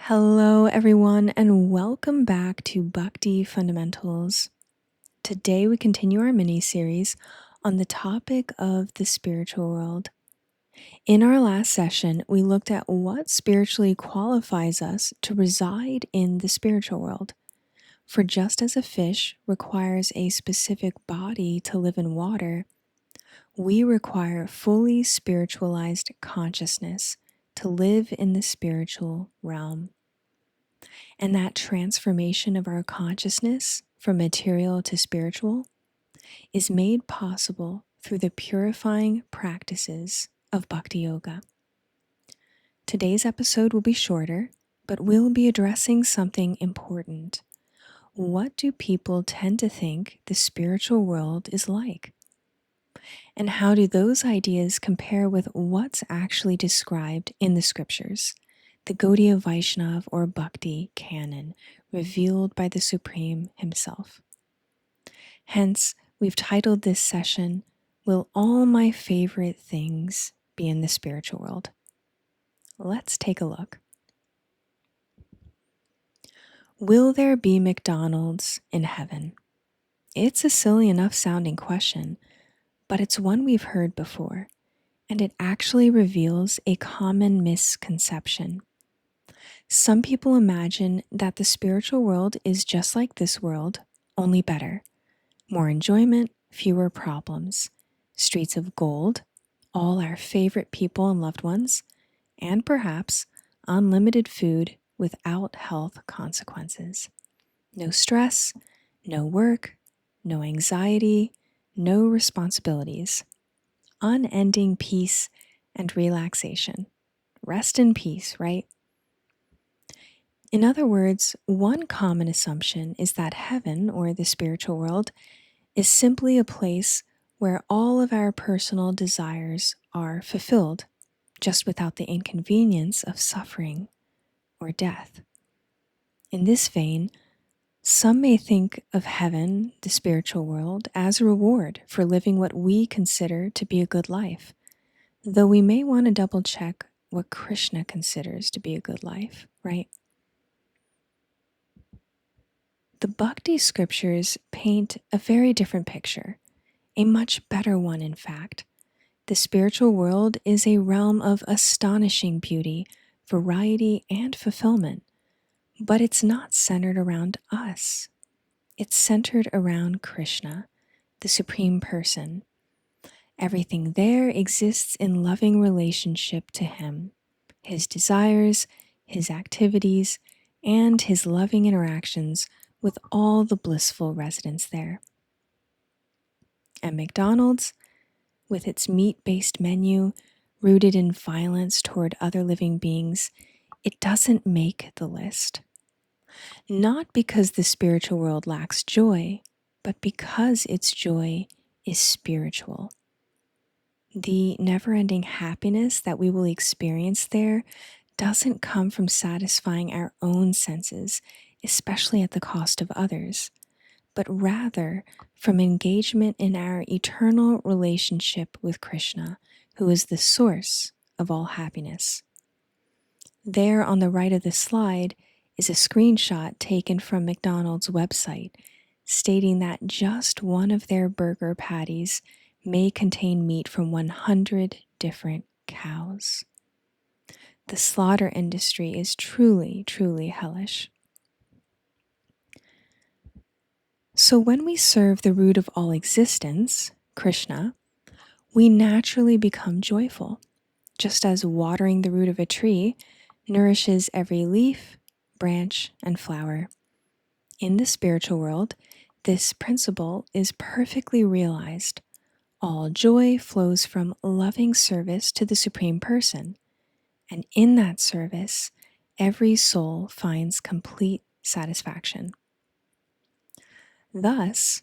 Hello, everyone, and welcome back to Bhakti Fundamentals. Today, we continue our mini series on the topic of the spiritual world. In our last session, we looked at what spiritually qualifies us to reside in the spiritual world. For just as a fish requires a specific body to live in water, we require fully spiritualized consciousness to live in the spiritual realm. And that transformation of our consciousness from material to spiritual is made possible through the purifying practices of Bhakti Yoga. Today's episode will be shorter, but we'll be addressing something important. What do people tend to think the spiritual world is like? And how do those ideas compare with what's actually described in the scriptures, the Gauḍīya Vaiṣṇava or Bhakti canon, revealed by the Supreme Himself? Hence, we've titled this session, Will All My Favorite Things Be in the Spiritual World? Let's take a look. Will there be McDonald's in heaven? It's a silly enough sounding question, but it's one we've heard before, and it actually reveals a common misconception. Some people imagine that the spiritual world is just like this world, only better. More enjoyment, fewer problems, streets of gold, all our favorite people and loved ones, and perhaps unlimited food without health consequences. No stress, no work, no anxiety, no responsibilities. Unending peace and relaxation. Rest in peace, right? In other words, one common assumption is that heaven, or the spiritual world, is simply a place where all of our personal desires are fulfilled, just without the inconvenience of suffering or death. In this vein, some may think of heaven, the spiritual world, as a reward for living what we consider to be a good life, though we may want to double check what Krishna considers to be a good life, right? The Bhakti scriptures paint a very different picture, a much better one, in fact. The spiritual world is a realm of astonishing beauty, variety, and fulfillment, but it's not centered around us. It's centered around Krishna, the Supreme Person. Everything there exists in loving relationship to Him, His desires, His activities, and His loving interactions with all the blissful residents there. At McDonald's, with its meat-based menu rooted in violence toward other living beings, it doesn't make the list. Not because the spiritual world lacks joy, but because its joy is spiritual. The never-ending happiness that we will experience there doesn't come from satisfying our own senses, especially at the cost of others, but rather from engagement in our eternal relationship with Krishna, who is the source of all happiness. There on the right of the slide is a screenshot taken from McDonald's website stating that just one of their burger patties may contain meat from 100 different cows. The slaughter industry is truly, truly hellish. So when we serve the root of all existence, Krishna, we naturally become joyful, just as watering the root of a tree nourishes every leaf, branch, and flower. In the spiritual world, this principle is perfectly realized. All joy flows from loving service to the Supreme Person, and in that service, every soul finds complete satisfaction. Thus,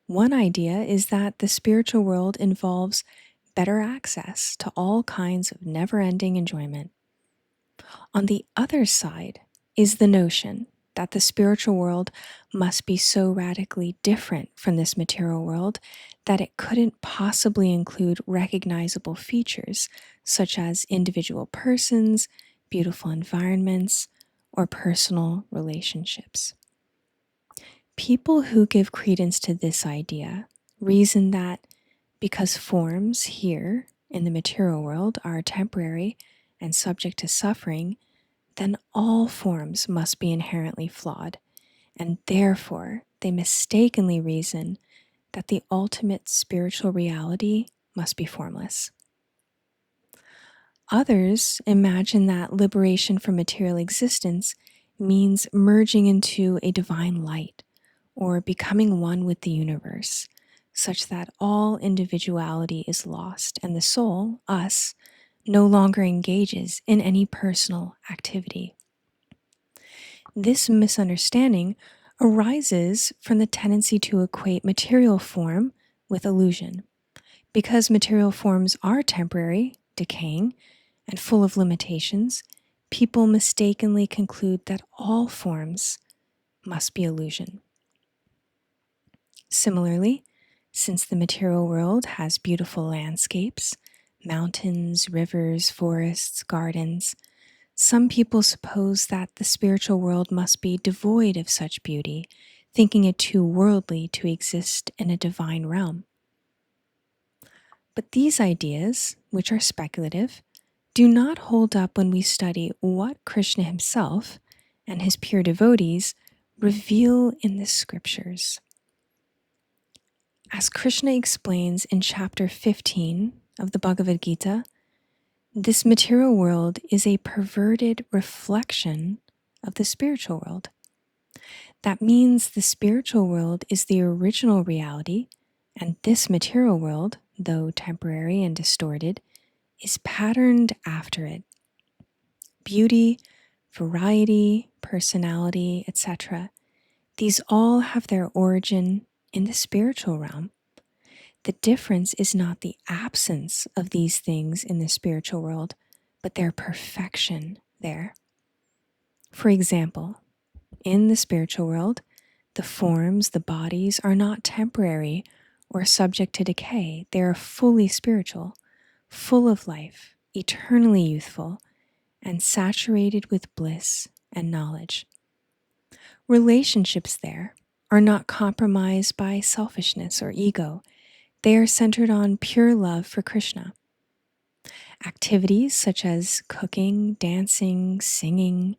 one idea is that the spiritual world involves better access to all kinds of never-ending enjoyment. On the other side is the notion that the spiritual world must be so radically different from this material world that it couldn't possibly include recognizable features such as individual persons, beautiful environments, or personal relationships. People who give credence to this idea reason that because forms here in the material world are temporary and subject to suffering, then all forms must be inherently flawed, and therefore they mistakenly reason that the ultimate spiritual reality must be formless. Others imagine that liberation from material existence means merging into a divine light or becoming one with the universe, such that all individuality is lost and the soul, us, no longer engages in any personal activity. This misunderstanding arises from the tendency to equate material form with illusion. Because material forms are temporary, decaying, and full of limitations, people mistakenly conclude that all forms must be illusion. Similarly, since the material world has beautiful landscapes, mountains, rivers, forests, gardens, some people suppose that the spiritual world must be devoid of such beauty, thinking it too worldly to exist in a divine realm. But these ideas, which are speculative, do not hold up when we study what Krishna himself and his pure devotees reveal in the scriptures. As Krishna explains in chapter 15 of the Bhagavad Gita, this material world is a perverted reflection of the spiritual world. That means the spiritual world is the original reality, and this material world, though temporary and distorted, is patterned after it. Beauty, variety, personality, etc. These all have their origin in the spiritual realm. The difference is not the absence of these things in the spiritual world, but their perfection there. For example, in the spiritual world, the forms, the bodies are not temporary or subject to decay. They are fully spiritual, full of life, eternally youthful, and saturated with bliss and knowledge. Relationships there are not compromised by selfishness or ego. They are centered on pure love for Krishna. Activities such as cooking, dancing, singing,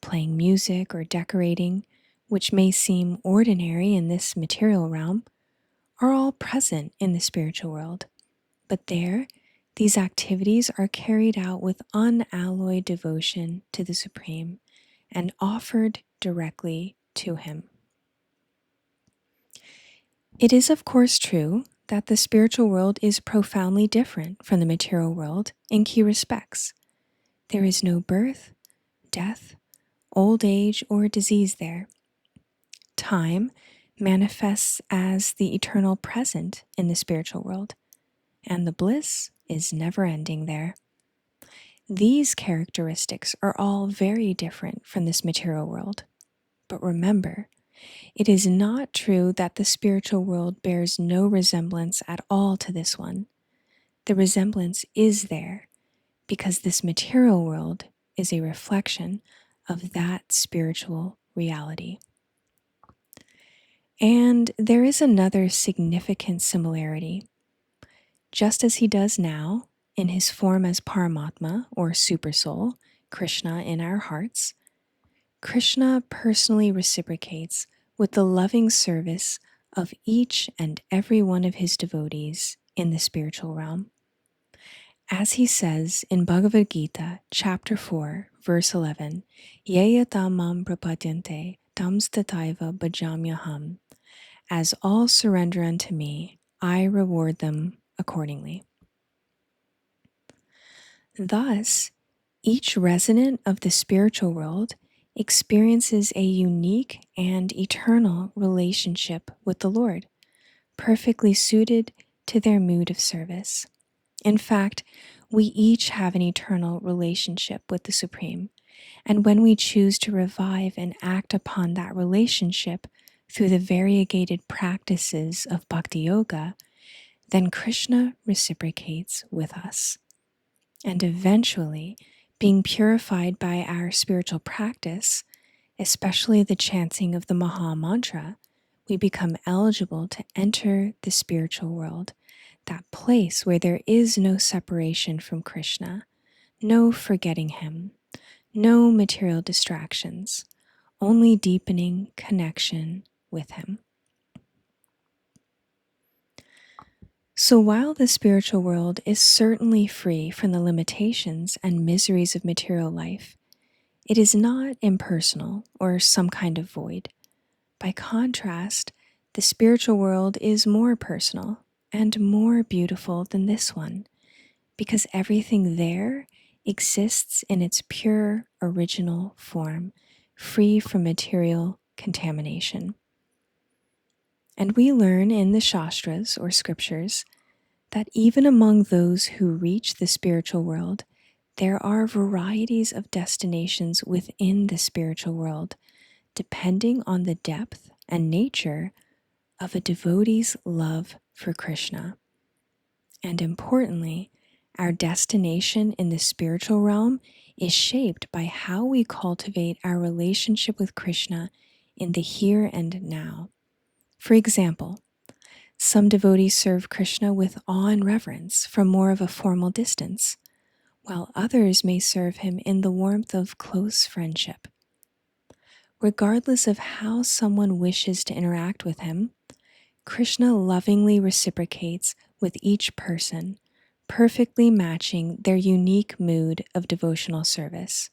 playing music, or decorating, which may seem ordinary in this material realm, are all present in the spiritual world. But there, these activities are carried out with unalloyed devotion to the Supreme and offered directly to Him. It is, of course, true that the spiritual world is profoundly different from the material world in key respects. There is no birth, death, old age, or disease there. Time manifests as the eternal present in the spiritual world, and the bliss is never-ending there. These characteristics are all very different from this material world. But remember, it is not true that the spiritual world bears no resemblance at all to this one. The resemblance is there because this material world is a reflection of that spiritual reality. And there is another significant similarity. Just as he does now, in his form as Paramatma, or Supersoul, Krishna in our hearts, Krishna personally reciprocates with the loving service of each and every one of his devotees in the spiritual realm. As he says in Bhagavad Gita, chapter 4, verse 11, Yayata mam prapadyante tamstataiva bhajamyaham. As all surrender unto me, I reward them accordingly. Thus, each resident of the spiritual world experiences a unique and eternal relationship with the Lord, perfectly suited to their mood of service. In fact, we each have an eternal relationship with the Supreme, and when we choose to revive and act upon that relationship through the variegated practices of Bhakti Yoga, then Krishna reciprocates with us. And eventually, Being purified by our spiritual practice, especially the chanting of the Maha Mantra, we become eligible to enter the spiritual world, that place where there is no separation from Krishna, no forgetting him, no material distractions, only deepening connection with him. So while the spiritual world is certainly free from the limitations and miseries of material life, it is not impersonal or some kind of void. By contrast, the spiritual world is more personal and more beautiful than this one, because everything there exists in its pure original form, free from material contamination. And we learn in the Shastras or scriptures that even among those who reach the spiritual world, there are varieties of destinations within the spiritual world, depending on the depth and nature of a devotee's love for Krishna. And importantly, our destination in the spiritual realm is shaped by how we cultivate our relationship with Krishna in the here and now. For example, some devotees serve Krishna with awe and reverence from more of a formal distance, while others may serve him in the warmth of close friendship. Regardless of how someone wishes to interact with him, Krishna lovingly reciprocates with each person, perfectly matching their unique mood of devotional service.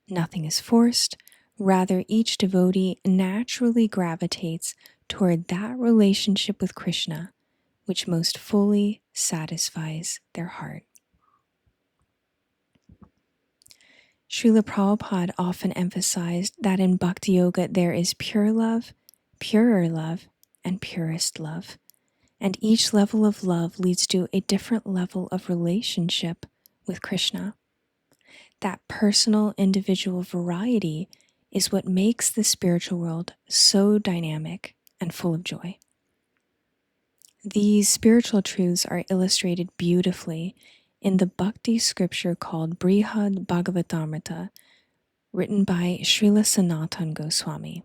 Nothing is forced, rather each devotee naturally gravitates toward that relationship with Krishna, which most fully satisfies their heart. Srila Prabhupada often emphasized that in Bhakti Yoga there is pure love, purer love, and purest love. And each level of love leads to a different level of relationship with Krishna. That personal, individual variety is what makes the spiritual world so dynamic and full of joy. These spiritual truths are illustrated beautifully in the Bhakti scripture called Brihad Bhagavatamrita, written by Srila Sanatana Goswami.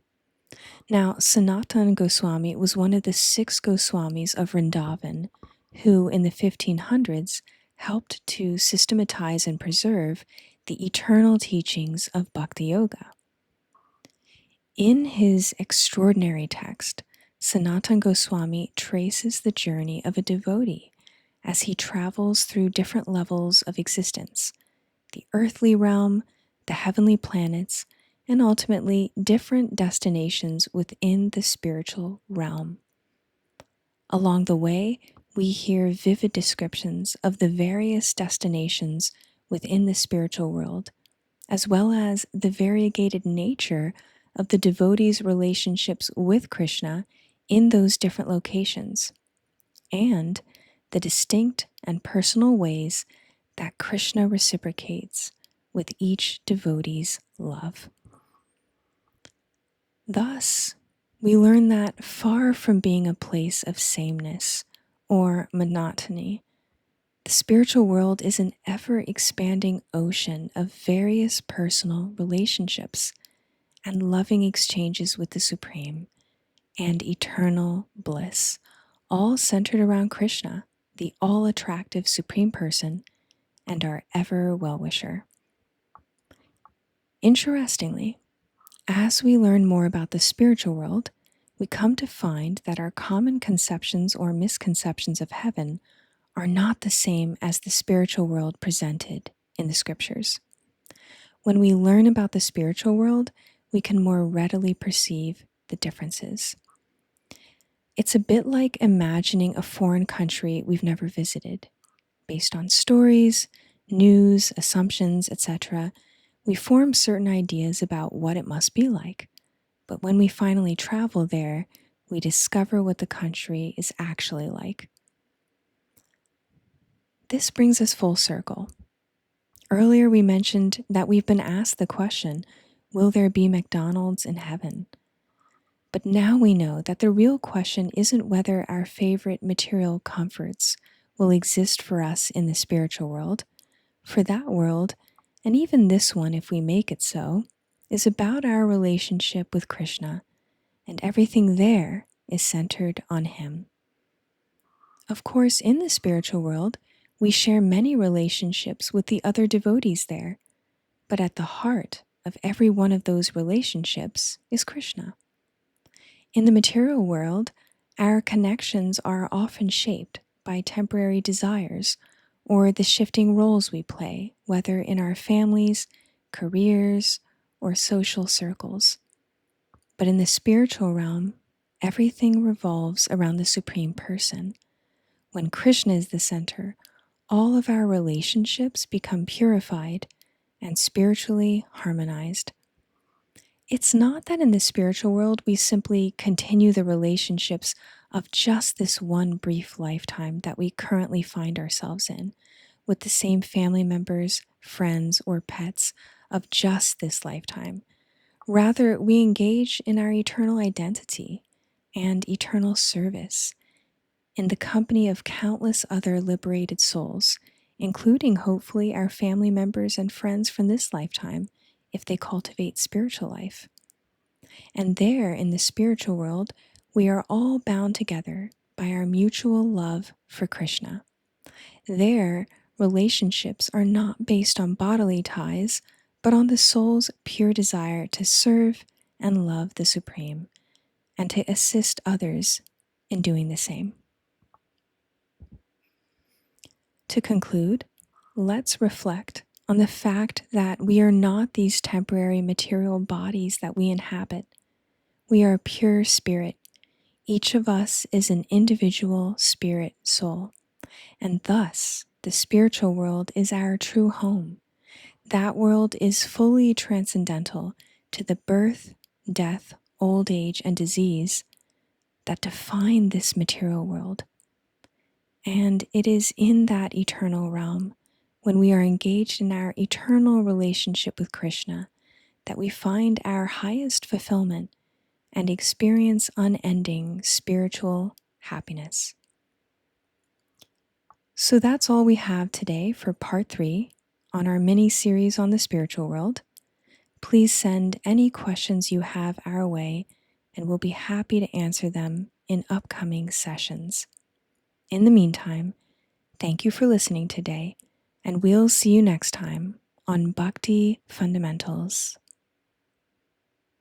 Now, Sanatana Goswami was one of the 6 Goswamis of Vrindavan, who in the 1500s helped to systematize and preserve the eternal teachings of Bhakti Yoga. In his extraordinary text, Sanatana Goswami traces the journey of a devotee as he travels through different levels of existence, the earthly realm, the heavenly planets, and ultimately different destinations within the spiritual realm. Along the way, we hear vivid descriptions of the various destinations within the spiritual world, as well as the variegated nature of the devotees' relationships with Krishna in those different locations, and the distinct and personal ways that Krishna reciprocates with each devotee's love. Thus, we learn that far from being a place of sameness or monotony, the spiritual world is an ever-expanding ocean of various personal relationships and loving exchanges with the Supreme and eternal bliss, all centered around Krishna, the all-attractive Supreme Person and our ever well-wisher. Interestingly, as we learn more about the spiritual world, we come to find that our common conceptions or misconceptions of heaven are not the same as the spiritual world presented in the scriptures. When we learn about the spiritual world, we can more readily perceive the differences. It's a bit like imagining a foreign country we've never visited. Based on stories, news, assumptions, etc., we form certain ideas about what it must be like. But when we finally travel there, we discover what the country is actually like. This brings us full circle. Earlier we mentioned that we've been asked the question, will there be McDonald's in heaven? But now we know that the real question isn't whether our favorite material comforts will exist for us in the spiritual world. For that world, and even this one, if we make it so, is about our relationship with Krishna, and everything there is centered on Him. Of course, in the spiritual world, we share many relationships with the other devotees there, but at the heart of every one of those relationships is Krishna. In the material world, our connections are often shaped by temporary desires or the shifting roles we play, whether in our families, careers, or social circles. But in the spiritual realm, everything revolves around the Supreme Person. When Krishna is the center, all of our relationships become purified and spiritually harmonized. It's not that in the spiritual world we simply continue the relationships of just this one brief lifetime that we currently find ourselves in, with the same family members, friends, or pets of just this lifetime. Rather, we engage in our eternal identity and eternal service in the company of countless other liberated souls, including hopefully our family members and friends from this lifetime if they cultivate spiritual life. And there, in the spiritual world, we are all bound together by our mutual love for Krishna. There, relationships are not based on bodily ties, but on the soul's pure desire to serve and love the Supreme, and to assist others in doing the same. To conclude, let's reflect on the fact that we are not these temporary material bodies that we inhabit. We are a pure spirit. Each of us is an individual spirit soul, and thus the spiritual world is our true home. That world is fully transcendental to the birth, death, old age, and disease that define this material world. And it is in that eternal realm, when we are engaged in our eternal relationship with Krishna, that we find our highest fulfillment and experience unending spiritual happiness. So that's all we have today for part 3 on our mini-series on the spiritual world. Please send any questions you have our way, and we'll be happy to answer them in upcoming sessions. In the meantime, thank you for listening today, and we'll see you next time on Bhakti Fundamentals.